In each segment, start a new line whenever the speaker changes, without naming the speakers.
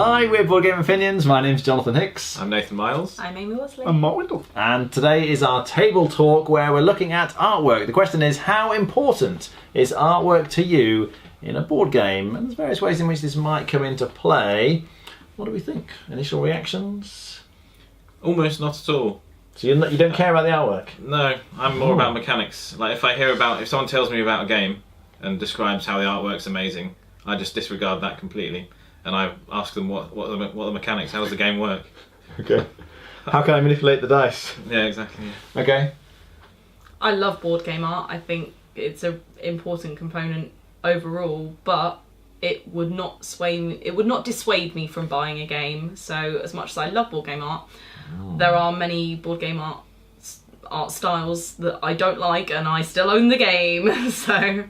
Hi, we're Board Game Opinions. My name's Jonathan Hicks.
I'm Nathan Miles.
I'm Amy Worsley.
I'm Mark Windle.
And today is our table talk where we're looking at artwork. The question is, how important is artwork to you in a board game? And there's various ways in which this might come into play. What do we think? Initial reactions?
Almost not at all.
So you don't care about the artwork?
No, I'm more about mechanics. Like if someone tells me about a game and describes how the artwork's amazing, I just disregard that completely. And I ask them what are the mechanics, how does the game work?
Okay. How can I manipulate the dice?
Yeah, exactly. Yeah.
Okay.
I love board game art. I think it's an important component overall, but it would not dissuade me from buying a game. So as much as I love board game art, there are many board game art styles that I don't like, and I still own the game. So,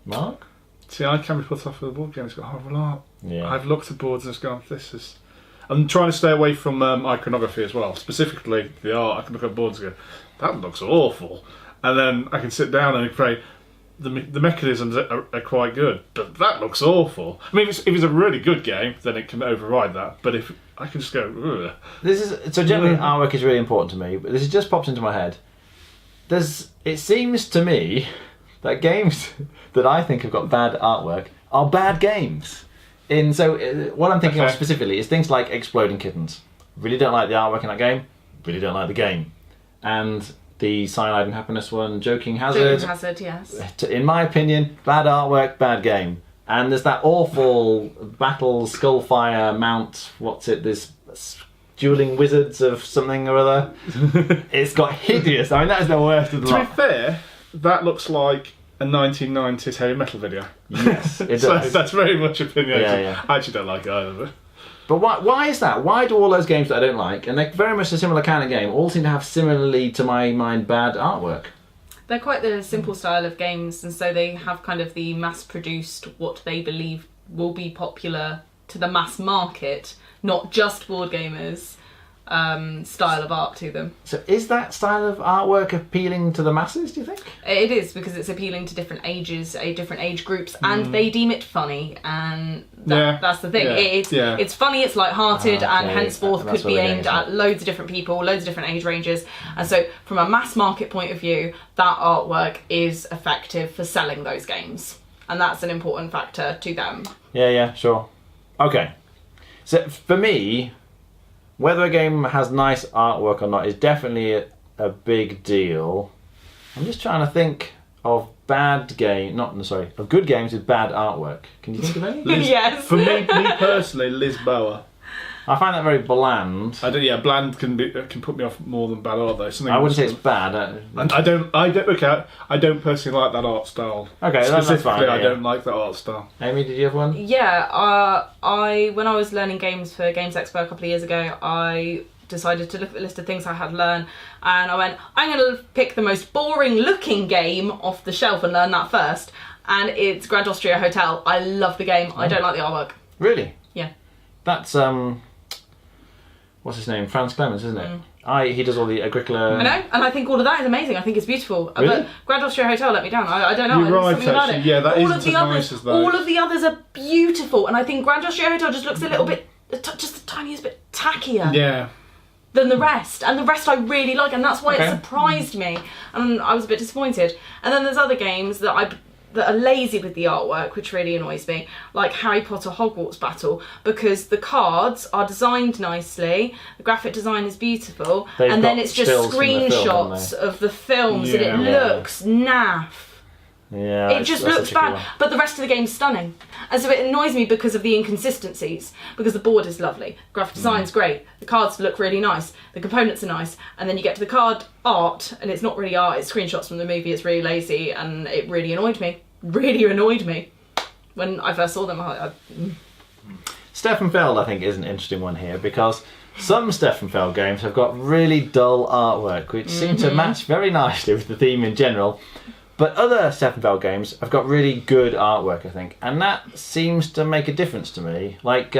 Mark?
See, I can be put off with a board game. It's got horrible art.
Yeah.
I've looked at boards and it's gone, I'm trying to stay away from iconography as well. Specifically, the art. I can look at boards and go, that looks awful. And then I can sit down and pray, the mechanisms are quite good, but that looks awful. I mean, if it's a really good game, then it can override that. But if I can just go, ugh.
So generally artwork is really important to me, but this has just popped into my head. It seems to me that games that I think have got bad artwork are bad games. What I'm thinking of specifically is things like Exploding Kittens. Really don't like the artwork in that game. Really don't like the game. And the Cyanide and Happiness one, Joking Hazard.
Joking Hazard, yes.
In my opinion, bad artwork, bad game. And there's that awful Battle Skullfire Mount. What's it? This dueling wizards of something or other. It's got hideous. I mean, that is the worst of the lot.
To be fair, that looks like a 1990s heavy metal video.
Yes, it does.
So that's very much opinionated.
Yeah.
I actually don't like it either.
But why is that? Why do all those games that I don't like, and they're very much a similar kind of game, all seem to have similarly, to my mind, bad artwork?
They're quite the simple style of games, and so they have kind of the mass-produced, what they believe will be popular to the mass market, not just board gamers, style of art to them.
So is that style of artwork appealing to the masses, do you think?
It is, because it's appealing to different ages, different age groups, and they deem it funny, and that's the thing.
Yeah.
It's funny, it's light-hearted, and
Okay,
henceforth
that's
could be
what we're
aimed
getting
at loads of different people, loads of different age ranges, and so from a mass market point of view, that artwork is effective for selling those games, and that's an important factor to them.
Yeah, sure. Okay. So for me, whether a game has nice artwork or not is definitely a big deal. I'm just trying to think of good games with bad artwork. Can you think of any?
Yes.
For me personally, Liz Bower.
I find that very bland.
Bland can put me off more than bad art though.
I wouldn't say it's bad.
I don't personally like that art style.
Okay, that's fine.
I don't like that art style.
Amy, did you have one?
Yeah, when I was learning games for Games Expo a couple of years ago, I decided to look at a list of things I had learned, and I went, I'm going to pick the most boring looking game off the shelf and learn that first, and it's Grand Austria Hotel. I love the game. I don't like the artwork.
Really?
Yeah.
That's what's his name? Franz Clemens, isn't it? He does all the Agricola.
I know, and I think all of that is amazing. I think it's beautiful.
Really?
But Grand Austria Hotel let me down. I don't know.
You're right,
Something about
actually.
it.
Yeah, that
all
isn't
of the
as
others,
nice as those.
all of the others are beautiful, and I think Grand Austria Hotel just looks a little bit, just the tiniest bit tackier.
Yeah.
Than the rest, and the rest I really like, and that's why
Okay.
it surprised me, and I was a bit disappointed. And then there's other games that are lazy with the artwork, which really annoys me, like Harry Potter Hogwarts Battle, because the cards are designed nicely, the graphic design is beautiful,
They've
and then
got
it's just
stills from the film,
screenshots
haven't
of the films, and it
Yeah.
looks naff.
Yeah,
It just looks bad, but the rest of the game's stunning. And so it annoys me because of the inconsistencies, because the board is lovely, graphic design's great, the cards look really nice, the components are nice, and then you get to the card art, and it's not really art, it's screenshots from the movie, it's really lazy, and it really annoyed me. When I first saw them.
Stefan Feld, I think, is an interesting one here, because some Stefan Feld games have got really dull artwork, which seem to match very nicely with the theme in general. But other Stefan Feld games have got really good artwork, I think, and that seems to make a difference to me. Like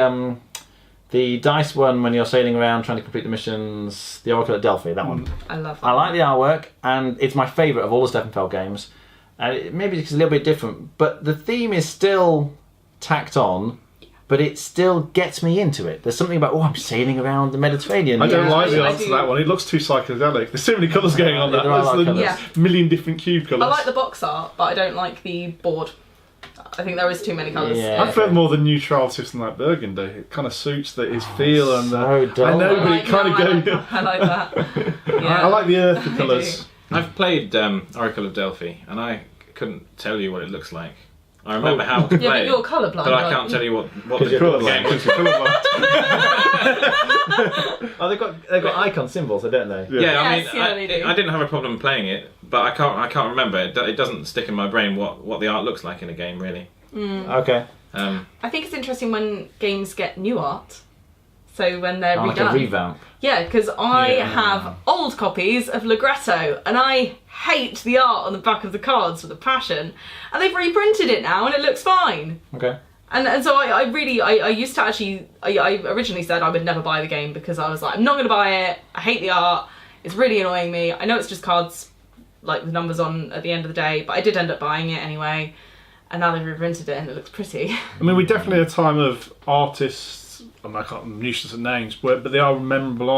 the dice one when you're sailing around trying to complete the missions, the Oracle at Delphi, that one.
I love that.
I like the artwork, and it's my favourite of all the Stefan Feld games. Maybe it's a little bit different, but the theme is still tacked on, but it still gets me into it. There's something about, I'm sailing around the Mediterranean.
I don't
Yeah,
like the
I
art to
do.
that one. It looks too psychedelic. There's too many colours going on
Yeah,
there.
there are a lot of
There's
colours.
Yeah.
a million different cube colours.
I like the box art, but I don't like the board. I think there is too many colours.
Yeah.
I prefer more the neutrality of something like Burgundy. It kind of suits his feel and
so dull.
I know,
I
but
like,
it kind of goes.
I like that. Yeah.
I like the earthy
I
colours.
I've played Oracle of Delphi, and I couldn't tell you what it looks like. I remember how to
Yeah,
play
but
it,
you're colourblind.
but I
aren't
can't
you?
tell you what
Because
the
you're
game
colourblind.
looks like.
Oh, they've got icon symbols, don't they?
Yeah.
Yeah, I
Yes,
mean,
yeah, they do.
I didn't have a problem playing it, but I can't remember. It doesn't stick in my brain what the art looks like in a game, really.
Okay.
I think it's interesting when games get new art. So when they're
Like
redone.
a revamp.
Yeah, because I
Yeah.
have old copies of Ligretto, and I hate the art on the back of the cards with a passion. And they've reprinted it now, and it looks fine.
Okay.
And so I used to actually, I originally said I would never buy the game because I was like, I'm not going to buy it, I hate the art, it's really annoying me. I know it's just cards, like with numbers on at the end of the day, but I did end up buying it anyway. And now they've reprinted it and it looks pretty.
I mean, we're definitely at a time of artists, I'm useless at names, but they are memorable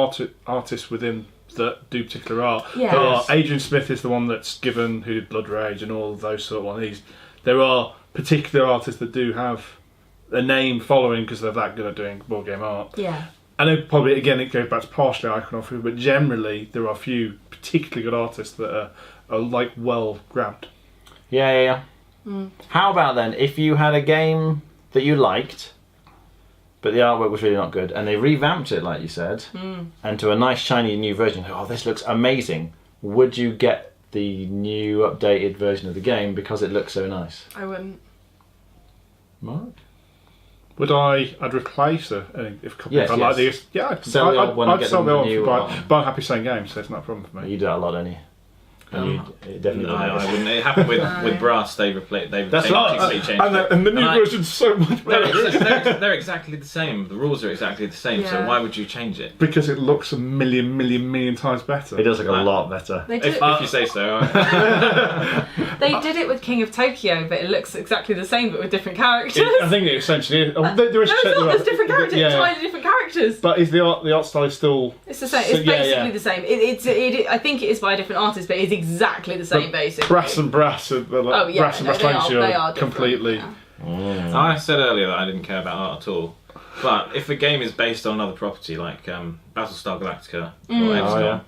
artists within that do particular art.
Yeah.
There are,
Yes.
Adrian Smith is the one that's given, who did Blood Rage and all of those sort of ones. There are particular artists that do have a name following because they're that good at doing board game art.
Yeah.
I know probably, again, it goes back to partially iconography, but generally there are a few particularly good artists that are like well grabbed.
Yeah. How about then, if you had a game that you liked, but the artwork was really not good, and they revamped it, like you said, and to a nice, shiny new version, this looks amazing, would you get the new, updated version of the game because it looks so nice?
I wouldn't.
Mark?
Would I'd replace if
Yes,
I like
yes.
these. Yeah,
Sell the old one and
I'd
get
sell
them
the
the
old
new
one,
one.
but I'm happy saying games, so it's not a problem for me.
You do that a lot, don't you? And it definitely
No,
wouldn't
I
happen.
wouldn't. It happened with Brass. They've completely
That's right.
changed
And
it.
the new
And I-
version's so much better.
They're exactly the same. The rules are exactly the same. So
Yeah.
why would you change it?
Because it looks a million times better.
It does look a
Right.
lot better.
They did,
If you say so.
they did it with King of Tokyo, but it looks exactly the same, but with different characters.
I think it essentially is. There is
No, it's not. There's different characters.
Yeah.
Entirely different characters.
But is the art style is still?
It's the same.
So,
It's
yeah,
basically
yeah.
the same. I think it is by a different artist, but it's exactly the same, basically.
Brass and brass,
Oh, yeah,
brass and
no,
brass
they are
Lancashire
different,
completely.
yeah.
I said earlier that I didn't care about art at all. But if a game is based on another property like Battlestar Galactica or XCOM,
Oh, yeah.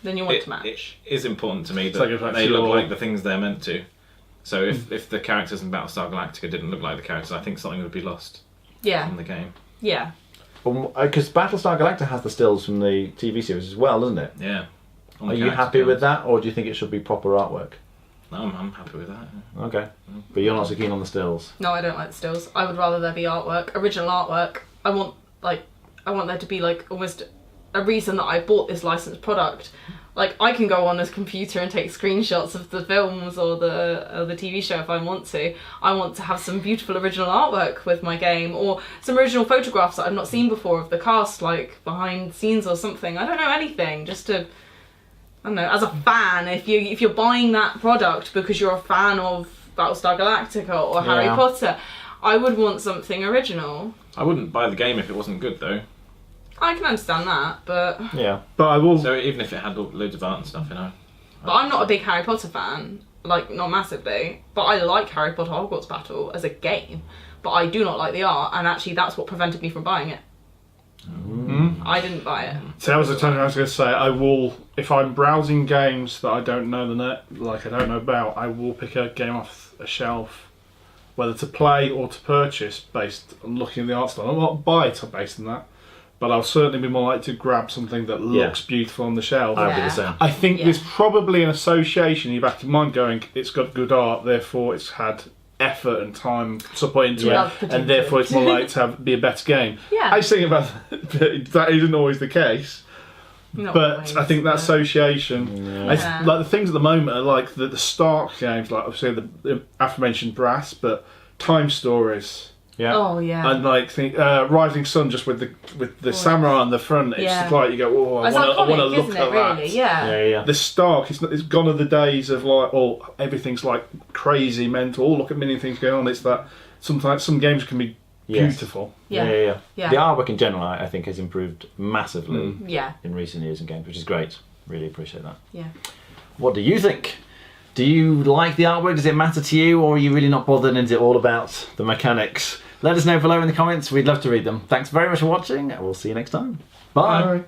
Then you want
it
to match.
is important to me that
like if that's
they look
your-
like the things they're meant to. So if the characters in Battlestar Galactica didn't look like the characters, I think something would be lost
Yeah,
in the game.
yeah.
Because Battlestar Galactica has the stills from the TV series as well, doesn't it?
Yeah. On
Are
the
you
character
happy with
cards.
that, or do you think it should be proper artwork?
No, I'm happy with that.
Okay. But you're not so keen on the stills?
No, I don't like the stills. I would rather there be artwork, original artwork. I want there to be like almost a reason that I bought this licensed product. Like I can go on this computer and take screenshots of the films or the TV show if I want to. I want to have some beautiful original artwork with my game, or some original photographs that I've not seen before of the cast, like behind the scenes or something. I don't know, anything, just to, I don't know, as a fan, if you're buying that product because you're a fan of Battlestar Galactica or Harry
Yeah.
Potter, I would want something original.
I wouldn't buy the game if it wasn't good though.
I can understand that, but
Yeah.
But I will.
So even if it had loads of art and stuff,
I'm not a big Harry Potter fan, like not massively. But I like Harry Potter Hogwarts Battle as a game, but I do not like the art, and actually that's what prevented me from buying it. I didn't buy it.
So that was the time I was going to say, I will, if I'm browsing games that I don't know I don't know about, I will pick a game off a shelf, whether to play or to purchase, based on looking at the art style. I won't buy it based on that, but I'll certainly be more likely to grab something that looks beautiful on the shelf.
I would be
Yeah.
the same.
I think
Yeah.
there's probably an association in your back of mind going, it's got good art, therefore it's had effort and time to put into
Yeah.
it,
Put
and
into
therefore
it.
it's more likely to be a better game.
Yeah.
I was thinking about that isn't always the case,
Not
but
always,
I think that
but-
association,
Yeah.
like the things at the moment are like the Stark games, like obviously the aforementioned Brass, but Time Stories.
Yeah.
Oh yeah.
And like Rising Sun, just with the samurai on the front, it's
Yeah.
just like you go, oh, I
It's
want to
iconic,
look
isn't
at
it,
that.
really? Yeah.
Yeah.
The Stark, it's gone are the days of like, everything's like crazy, mental. Oh, look at many things going on. It's that sometimes some games can be
Yes.
beautiful.
Yeah.
The artwork in general, I think, has improved massively
Yeah.
in recent years in games, which is great. Really appreciate that.
Yeah.
What do you think? Do you like the artwork? Does it matter to you, or are you really not bothered and is it all about the mechanics? Let us know below in the comments. We'd love to read them. Thanks very much for watching, and we'll see you next time. Bye.
Bye.